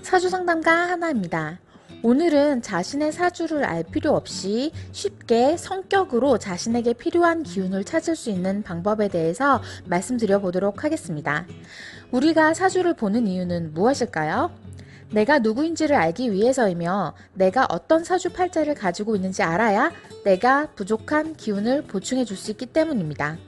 사주상담가 하나입니다. 오늘은 자신의 사주를 알 필요 없이 쉽게 성격으로 자신에게 필요한 기운을 찾을 수 있는 방법에 대해서 말씀드려 보도록 하겠습니다. 우리가 사주를 보는 이유는 무엇일까요? 내가 누구인지를 알기 위해서이며 내가 어떤 사주 팔자를 가지고 있는지 알아야 내가 부족한 기운을 보충해 줄 수 있기 때문입니다.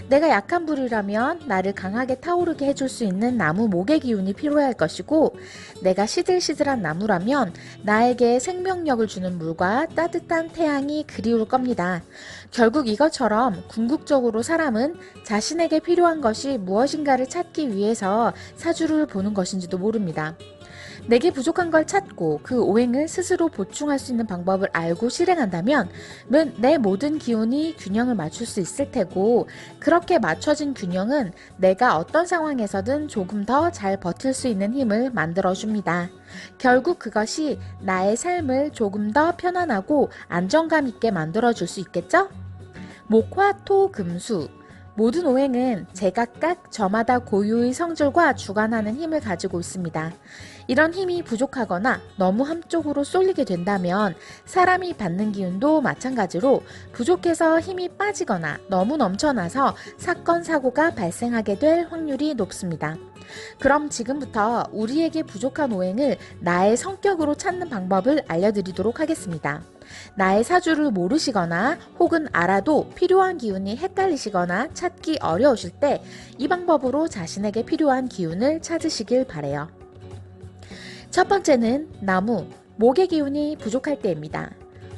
내가 약한 불이라면 나를 강하게 타오르게 해줄 수 있는 나무 목의 기운이 필요해 할 것이고, 내가 시들시들한 나무라면 나에게 생명력을 주는 물과 따뜻한 태양이 그리울 겁니다. 결국 이것처럼 궁극적으로 사람은 자신에게 필요한 것이 무엇인가를 찾기 위해서 사주를 보는 것인지도 모릅니다. 내게 부족한 걸 찾고 그 오행을 스스로 보충할 수 있는 방법을 알고 실행한다면 내 모든 기운이 균형을 맞출 수 있을 테고, 그렇게 맞춰진 균형은 내가 어떤 상황에서든 조금 더 잘 버틸 수 있는 힘을 만들어줍니다. 결국 그것이 나의 삶을 조금 더 편안하고 안정감 있게 만들어줄 수 있겠죠? 목, 화, 토, 금, 수 모든 오행은 제각각 저마다 고유의 성질과 주관하는 힘을 가지고 있습니다. 이런 힘이 부족하거나 너무 한쪽으로 쏠리게 된다면 사람이 받는 기운도 마찬가지로 부족해서 힘이 빠지거나 너무 넘쳐나서 사건, 사고가 발생하게 될 확률이 높습니다. 그럼 지금부터 우리에게 부족한 오행을 나의 성격으로 찾는 방법을 알려드리도록 하겠습니다. 나의 사주를 모르시거나 혹은 알아도 필요한 기운이 헷갈리시거나 찾기 어려우실 때 이 방법으로 자신에게 필요한 기운을 찾으시길 바래요. 첫 번째는 나무, 목의 기운이 부족할 때입니다.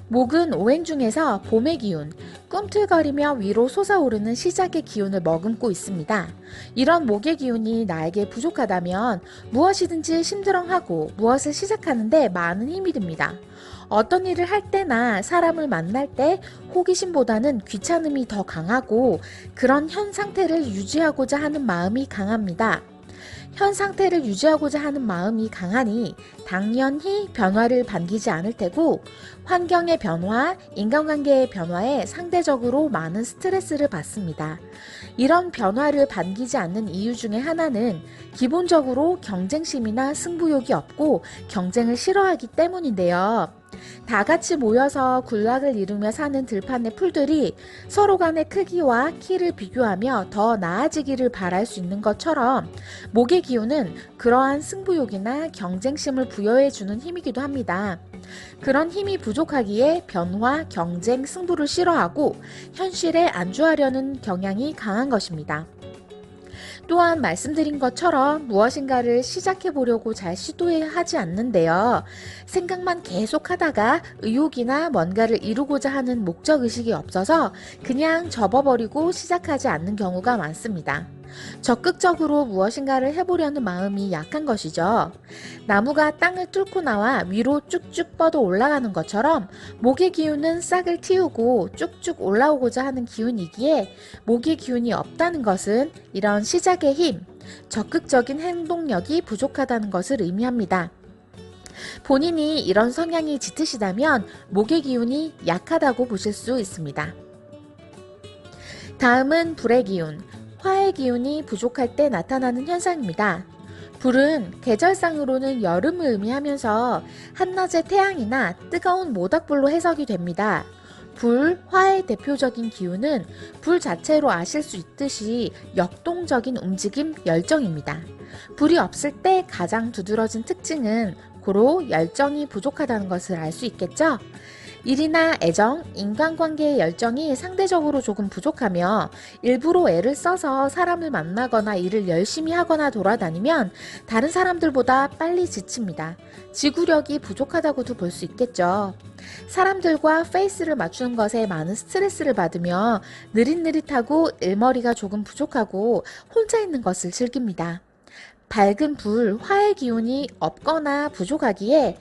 목은 오행 중에서 봄의 기운, 꿈틀거리며 위로 솟아오르는 시작의 기운을 머금고 있습니다. 이런 목의 기운이 나에게 부족하다면 무엇이든지 심드렁하고 무엇을 시작하는데 많은 힘이 듭니다. 어떤 일을 할 때나 사람을 만날 때 호기심보다는 귀찮음이 더 강하고 그런 현 상태를 유지하고자 하는 마음이 강합니다. 현 상태를 유지하고자 하는 마음이 강하니 당연히 변화를 반기지 않을 테고, 환경의 변화, 인간관계의 변화에 상대적으로 많은 스트레스를 받습니다. 이런 변화를 반기지 않는 이유 중에 하나는 기본적으로 경쟁심이나 승부욕이 없고 경쟁을 싫어하기 때문인데요. 다 같이 모여서 군락을 이루며 사는 들판의 풀들이 서로 간의 크기와 키를 비교하며 더 나아지기를 바랄 수 있는 것처럼 목의 기운은 그러한 승부욕이나 경쟁심을 부여해주는 힘이기도 합니다. 그런 힘이 부족하기에 변화, 경쟁, 승부를 싫어하고 현실에 안주하려는 경향이 강한 것입니다. 또한 말씀드린 것처럼 무엇인가를 시작해 보려고 잘 시도하지 않는데요. 생각만 계속 하다가 의욕이나 뭔가를 이루고자 하는 목적의식이 없어서 그냥 접어버리고 시작하지 않는 경우가 많습니다. 적극적으로 무엇인가를 해보려는 마음이 약한 것이죠. 나무가 땅을 뚫고 나와 위로 쭉쭉 뻗어 올라가는 것처럼 목의 기운은 싹을 틔우고 쭉쭉 올라오고자 하는 기운이기에, 목의 기운이 없다는 것은 이런 시작의 힘, 적극적인 행동력이 부족하다는 것을 의미합니다. 본인이 이런 성향이 짙으시다면 목의 기운이 약하다고 보실 수 있습니다. 다음은 불의 기운, 화의 기운이 부족할 때 나타나는 현상입니다. 불은 계절상으로는 여름을 의미하면서 한낮의 태양이나 뜨거운 모닥불로 해석이 됩니다. 불, 화의 대표적인 기운은 불 자체로 아실 수 있듯이 역동적인 움직임, 열정입니다. 불이 없을 때 가장 두드러진 특징은 고로 열정이 부족하다는 것을 알 수 있겠죠? 일이나 애정, 인간관계의 열정이 상대적으로 조금 부족하며 일부러 애를 써서 사람을 만나거나 일을 열심히 하거나 돌아다니면 다른 사람들보다 빨리 지칩니다. 지구력이 부족하다고도 볼 수 있겠죠. 사람들과 페이스를 맞추는 것에 많은 스트레스를 받으며 느릿느릿하고 일머리가 조금 부족하고 혼자 있는 것을 즐깁니다. 밝은 불, 화의 기운이 없거나 부족하기에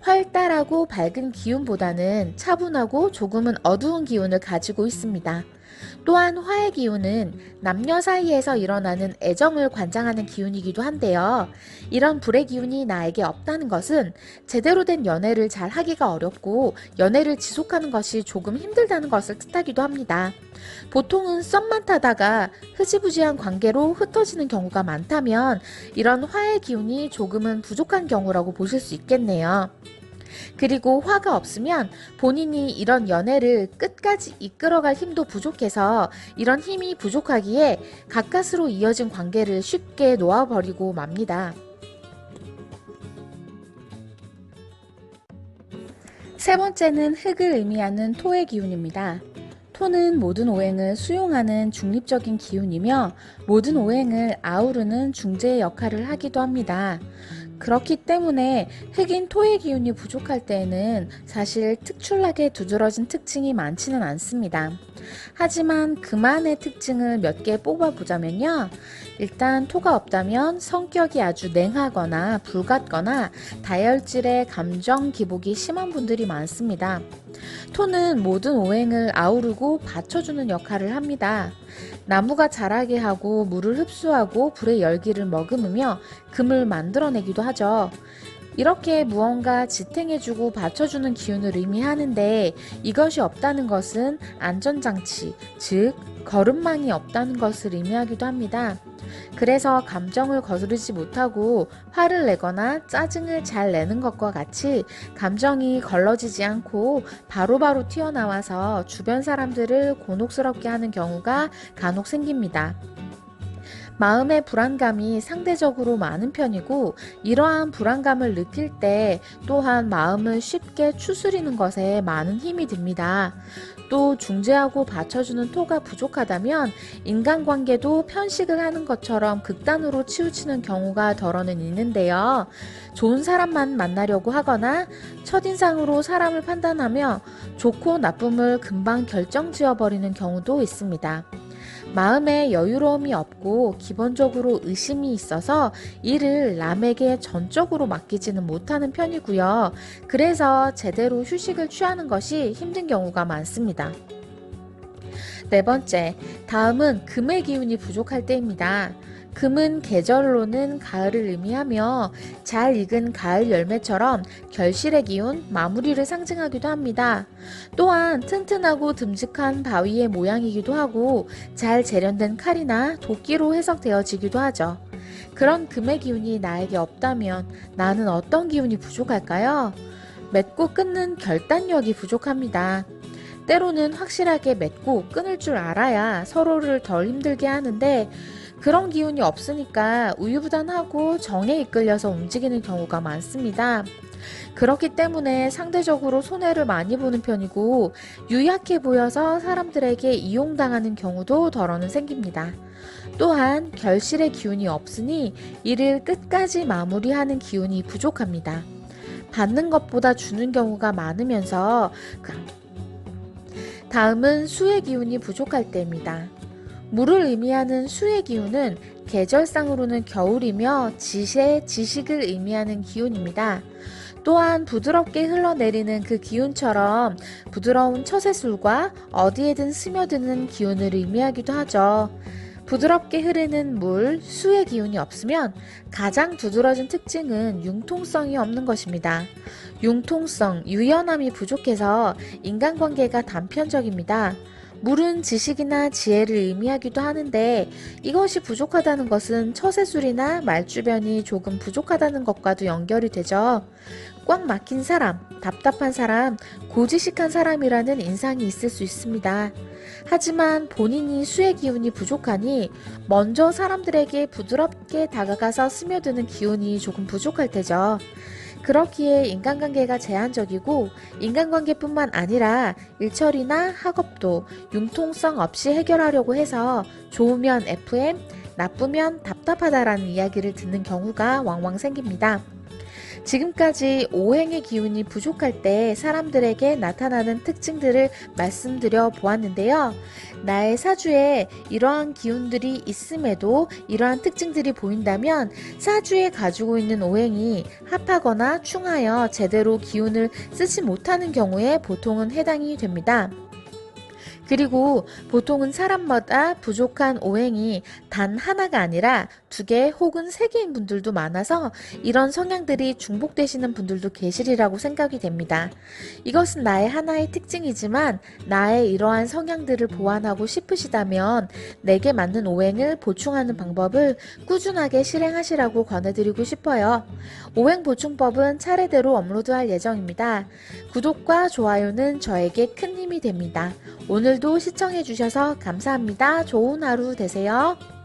활달하고 밝은 기운보다는 차분하고 조금은 어두운 기운을 가지고 있습니다. 또한 화의 기운은 남녀 사이에서 일어나는 애정을 관장하는 기운이기도 한데요. 이런 불의 기운이 나에게 없다는 것은 제대로 된 연애를 잘 하기가 어렵고 연애를 지속하는 것이 조금 힘들다는 것을 뜻하기도 합니다. 보통은 썸만 타다가 흐지부지한 관계로 흩어지는 경우가 많다면 이런 화의 기운이 조금은 부족한 경우라고 보실 수 있겠네요. 그리고 화가 없으면 본인이 이런 연애를 끝까지 이끌어갈 힘도 부족해서 이런 힘이 부족하기에 가까스로 이어진 관계를 쉽게 놓아버리고 맙니다. 세 번째는 흙을 의미하는 토의 기운입니다. 토는 모든 오행을 수용하는 중립적인 기운이며 모든 오행을 아우르는 중재의 역할을 하기도 합니다. 그렇기 때문에 흙인 토의 기운이 부족할 때에는 사실 특출나게 두드러진 특징이 많지는 않습니다. 하지만 그만의 특징을 몇 개 뽑아보자면요. 일단 토가 없다면 성격이 아주 냉하거나 불같거나 다혈질의 감정 기복이 심한 분들이 많습니다. 토는 모든 오행을 아우르고 받쳐주는 역할을 합니다. 나무가 자라게 하고 물을 흡수하고 불의 열기를 머금으며 금을 만들어내기도 하죠. 이렇게 무언가 지탱해주고 받쳐주는 기운을 의미하는데 이것이 없다는 것은 안전장치, 즉 거름망이 없다는 것을 의미하기도 합니다. 그래서 감정을 거스르지 못하고 화를 내거나 짜증을 잘 내는 것과 같이 감정이 걸러지지 않고 바로바로 튀어나와서 주변 사람들을 곤혹스럽게 하는 경우가 간혹 생깁니다. 마음의 불안감이 상대적으로 많은 편이고 이러한 불안감을 느낄 때 또한 마음을 쉽게 추스리는 것에 많은 힘이 듭니다. 또 중재하고 받쳐주는 토가 부족하다면 인간관계도 편식을 하는 것처럼 극단으로 치우치는 경우가 덜어는 있는데요. 좋은 사람만 만나려고 하거나 첫인상으로 사람을 판단하며 좋고 나쁨을 금방 결정지어버리는 경우도 있습니다. 마음에 여유로움이 없고 기본적으로 의심이 있어서 일을 남에게 전적으로 맡기지는 못하는 편이고요. 그래서 제대로 휴식을 취하는 것이 힘든 경우가 많습니다. 네 번째, 다음은 금의 기운이 부족할 때입니다. 금은 계절로는 가을을 의미하며 잘 익은 가을 열매처럼 결실의 기운, 마무리를 상징하기도 합니다. 또한 튼튼하고 듬직한 바위의 모양이기도 하고 잘 재련된 칼이나 도끼로 해석되어지기도 하죠. 그런 금의 기운이 나에게 없다면 나는 어떤 기운이 부족할까요? 맺고 끊는 결단력이 부족합니다. 때로는 확실하게 맺고 끊을 줄 알아야 서로를 덜 힘들게 하는데 그런 기운이 없으니까 우유부단하고 정에 이끌려서 움직이는 경우가 많습니다. 그렇기 때문에 상대적으로 손해를 많이 보는 편이고 유약해 보여서 사람들에게 이용당하는 경우도 덜어는 생깁니다. 또한 결실의 기운이 없으니 일을 끝까지 마무리하는 기운이 부족합니다. 받는 것보다 주는 경우가 많으면서 다음은 수의 기운이 부족할 때입니다. 물을 의미하는 수의 기운은 계절상으로는 겨울이며 지식을 의미하는 기운입니다. 또한 부드럽게 흘러내리는 그 기운처럼 부드러운 처세술과 어디에든 스며드는 기운을 의미하기도 하죠. 부드럽게 흐르는 물, 수의 기운이 없으면 가장 두드러진 특징은 융통성이 없는 것입니다. 융통성, 유연함이 부족해서 인간관계가 단편적입니다. 물은 지식이나 지혜를 의미하기도 하는데 이것이 부족하다는 것은 처세술이나 말주변이 조금 부족하다는 것과도 연결이 되죠. 꽉 막힌 사람, 답답한 사람, 고지식한 사람이라는 인상이 있을 수 있습니다. 하지만 본인이 수의 기운이 부족하니 먼저 사람들에게 부드럽게 다가가서 스며드는 기운이 조금 부족할 테죠. 그렇기에 인간관계가 제한적이고 인간관계뿐만 아니라 일처리나 학업도 융통성 없이 해결하려고 해서 좋으면 FM, 나쁘면 답답하다라는 이야기를 듣는 경우가 왕왕 생깁니다. 지금까지 오행의 기운이 부족할 때 사람들에게 나타나는 특징들을 말씀드려 보았는데요. 나의 사주에 이러한 기운들이 있음에도 이러한 특징들이 보인다면 사주에 가지고 있는 오행이 합하거나 충하여 제대로 기운을 쓰지 못하는 경우에 보통은 해당이 됩니다. 그리고 보통은 사람마다 부족한 오행이 단 하나가 아니라 두 개 혹은 세 개인 분들도 많아서 이런 성향들이 중복되시는 분들도 계시리라고 생각이 됩니다. 이것은 나의 하나의 특징이지만 나의 이러한 성향들을 보완하고 싶으시다면 내게 맞는 오행을 보충하는 방법을 꾸준하게 실행하시라고 권해드리고 싶어요. 오행 보충법은 차례대로 업로드할 예정입니다. 구독과 좋아요는 저에게 큰 힘이 됩니다. 오늘도 시청해주셔서 감사합니다. 좋은 하루 되세요.